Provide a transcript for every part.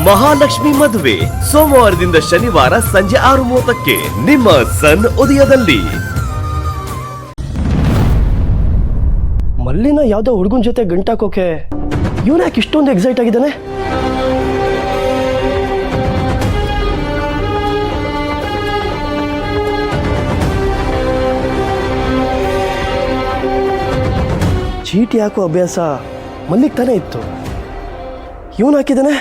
ಮಹಾಲಕ್ಷ್ಮಿ ಮದುವೆ ಸೋಮವಾರದಿಂದ ಶನಿವಾರ ಸಂಜೆ 6:30ಕ್ಕೆ ನಿಮ್ಮ ಸನ್ ಉದಯದಲ್ಲಿ. ಮಲ್ಲಿನ ಯಾವ್ದೋ ಹುಡುಗನ ಜೊತೆ ಗಂಟಾಕೋಕೆ ಇವನ್ಯಾಕೆ ಇಷ್ಟೊಂದು ಎಕ್ಸೈಟ್ ಆಗಿದ್ದಾನೆ? ಚೀಟಿ ಹಾಕೋ ಅಭ್ಯಾಸ ಮಲ್ಲಿಗೆ ತಾನೇ ಇತ್ತು, ಇವನು ಹಾಕಿದ್ದಾನೆ.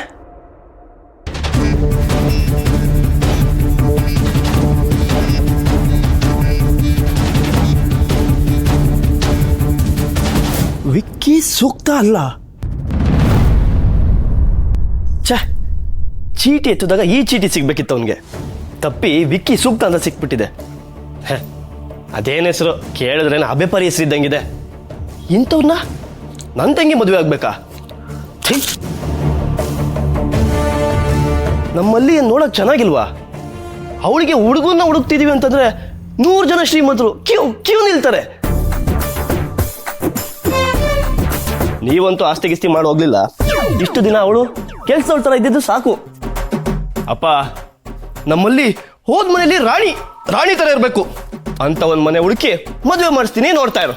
ವಿಕ್ಕಿ ಸೂಕ್ತ ಅಲ್ಲ. ಚೀಟಿ ಎತ್ತಿದಾಗ ಈ ಚೀಟಿ ಸಿಗ್ಬೇಕಿತ್ತು ಅವನಿಗೆ, ತಪ್ಪಿ ವಿಕ್ಕಿ ಸೂಕ್ತ ಅಂತ ಸಿಕ್ಬಿಟ್ಟಿದೆ. ಅದೇನು ಹೆಸರು ಕೇಳಿದ್ರೇನು ಅಬೆಪರಿ ಹೆಸರಿದ್ದಂಗಿದೆ. ಇಂಥವ್ರನ್ನ ನನ್ನ ತಂಗಿ ಮದುವೆ ಆಗ್ಬೇಕಾ? ನಮ್ಮಲ್ಲಿ ನೋಡಕ್ ಚೆನ್ನಾಗಿಲ್ವಾ? ಅವಳಿಗೆ ಹುಡುಗನ್ನ ಹುಡುಕ್ತಿದೀವಿ ಅಂತಂದ್ರೆ 100 ಜನ ಶ್ರೀಮಂತರು ಕ್ಯೂ ನಿಲ್ತಾರೆ. ನೀವಂತೂ ಆಸ್ತಿ ಗಿಸ್ತಿ ಮಾಡಿ ಹೋಗ್ಲಿಲ್ಲ, ಇಷ್ಟು ದಿನ ಅವಳು ಕೆಲ್ಸದವ್ರ ತರ ಇದ್ದಿದ್ದು ಸಾಕು. ಅಪ್ಪ, ನಮ್ಮಲ್ಲಿ ಹೋದ್ ಮನೆಯಲ್ಲಿ ರಾಣಿ ತರ ಇರ್ಬೇಕು ಅಂತ ಒಂದ್ ಮನೆ ಹುಡುಕಿ ಮದುವೆ ಮಾಡಿಸ್ತೀನಿ, ನೋಡ್ತಾ ಇರು.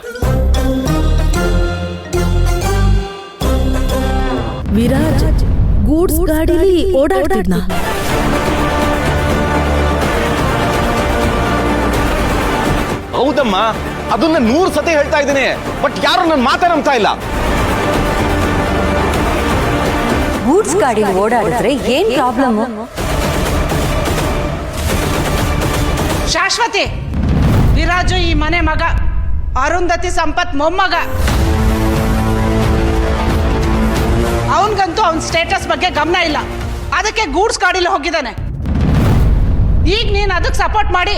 ವಿರಾಜ್ ಗೂಡ್ಸ್ ಗಾಡಿಲಿ ಓಡಾಡ್ತಿದ್ನ. ಹೌದಮ್ಮ, ಅದನ್ನ 100 ಸತಿ ಹೇಳ್ತಾ ಇದ್ದೀನಿ, ಬಟ್ ಯಾರು ನನ್ನ ಮಾತೇ ನಂಬ್ತಾ ಇಲ್ಲ. ಗೂಡ್ಸ್ ಗಾಡಿಲಿ ಓಡಾಡಿದ್ರೆ ಏನ್ ಪ್ರಾಬ್ಲಮ್? ಶಾಶ್ವತಿ, ವಿರಾಜು ಈ ಮನೆ ಮಗ, ಅರುಂಧತಿ ಸಂಪತ್ ಮೊಮ್ಮಗ. ಅವನ್ಗಂತೂ ಅವನ್ ಸ್ಟೇಟಸ್ ಬಗ್ಗೆ ಗಮನ ಇಲ್ಲ, ಅದಕ್ಕೆ ಗೂಡ್ಸ್ ಗಾಡಿಲಿ ಹೋಗಿದ್ದಾನೆ. ಈಗ ನೀನ್ ಅದಕ್ಕೆ ಸಪೋರ್ಟ್ ಮಾಡಿ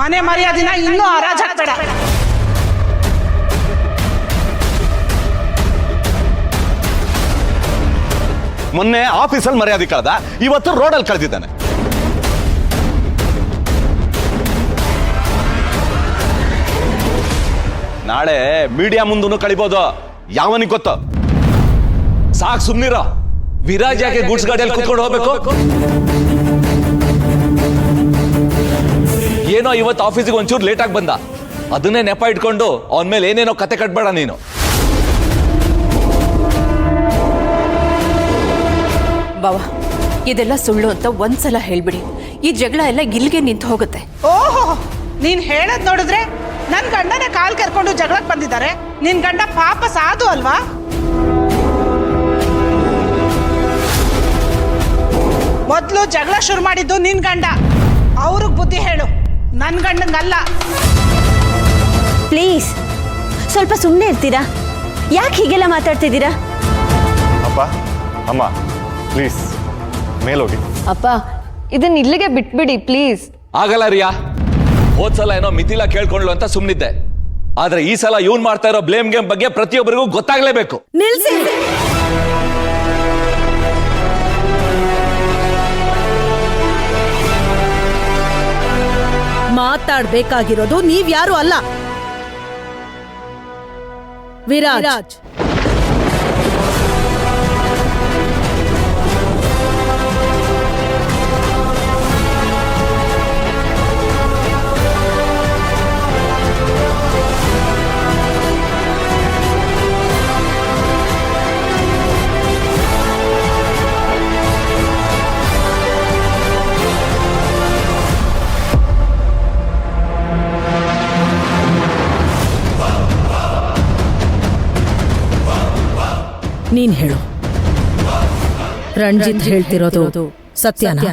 ಮನೆ ಮರ್ಯಾದಿನ ಇನ್ನೂ ಹರಾಜಾಕ್ಬೇಡ. ಮೊನ್ನೆ ಆಫೀಸಲ್ಲಿ ಮರ್ಯಾದೆ ಕಳೆದ, ಇವತ್ತು ರೋಡಲ್ಲಿ ಕಳೆದಿದ್ದಾನೆ. ನಾಳೆ ಮೀಡಿಯಾ ಮುಂದೂ ಕಳಿಬಹುದು, ಯಾವನಿಗೆ ಗೊತ್ತು? ಸಾಕು, ಸುಮ್ನಿರೋ. ವಿರಾಜ್ ಯಾಕೆ ಗೂಡ್ಸ್ ಗಾಡಿಯಲ್ಲಿ ಕುತ್ಕೊಂಡು ಹೋಗ್ಬೇಕು? ಏನೋ ಇವತ್ತು ಆಫೀಸಿಗೆ ಒಂಚೂರು ಲೇಟ್ ಆಗಿ ಬಂದ, ಅದನ್ನೇ ನೆಪ ಇಟ್ಕೊಂಡು ಅವನ ಮೇಲೆ ಏನೇನೋ ಕತೆ ಕಟ್ಬೇಡ ನೀನು. ಬಾವ, ಇದೆಲ್ಲ ಸುಳ್ಳು ಅಂತ ಒಂದ್ಸಲ ಹೇಳ್ಬಿಡಿ. ಈ ಜಗಳ ಎಲ್ಲ ಇಲ್ಲಿಗೆ ನಿಂತು ಹೋಗುತ್ತೆ. ಓಹೋ, ನೀನ್ ಹೇಳದ್ ನೋಡಿದ್ರೆ ನನ್ ಗಂಡನೇ ಕಾಲ್ ಕರ್ಕೊಂಡು ಜಗಳಕ್ಕೆ ಬಂದಿದ್ದಾರೆ. ನಿನ್ ಗಂಡ ಪಾಪ ಸಾಧು ಅಲ್ವಾ? ಮೊದ್ಲು ಜಗಳ ಶುರು ಮಾಡಿದ್ದು ನಿನ್ ಗಂಡ, ಅವ್ರಿಗೆ ಬುದ್ಧಿ ಹೇಳು, ನನ್ ಗಂಡಂಗಲ್ಲ. ಪ್ಲೀಸ್ ಸ್ವಲ್ಪ ಸುಮ್ಮನೆ ಇರ್ತೀರಾ? ಯಾಕೆ ಹೀಗೆಲ್ಲ ಮಾತಾಡ್ತಿದ್ದೀರಾ? ಅಪ್ಪ, ಅಮ್ಮ, ಪ್ಲೀಸ್ ಮೇಲೋಗಿ. ಅಪ್ಪ, ಇದನ್ನ ಇಲ್ಲಿಗೆ ಬಿಟ್ಬಿಡಿ ಪ್ಲೀಸ್. ಆಗಲ್ಲ ರಿಯಾ, ಹೋದ್ಸಲ ಏನೋ ಮಿತಿಲ ಕೇಳ್ಕೊಂಡ್ಲು ಅಂತ ಸುಮ್ನಿದ್ದೆ, ಆದ್ರೆ ಈ ಸಲ ಇವನ್ ಮಾಡ್ತಾ ಇರೋ ಬ್ಲೇಮ್ ಗೇಮ್ ಬಗ್ಗೆ ಪ್ರತಿಯೊಬ್ಬರಿಗೂ ಗೊತ್ತಾಗ್ಲೇಬೇಕು. ನಿಲ್ಸಿ. ಮಾತಾಡ್ಬೇಕಾಗಿರೋದು ನೀವ್ಯಾರು ಅಲ್ಲ, ವಿರಾಜ್. ನೀನ್ ಹೇಳು, ರಣಜಿತ್ ಹೇಳ್ತಿರೋದು ಸತ್ಯನಾ?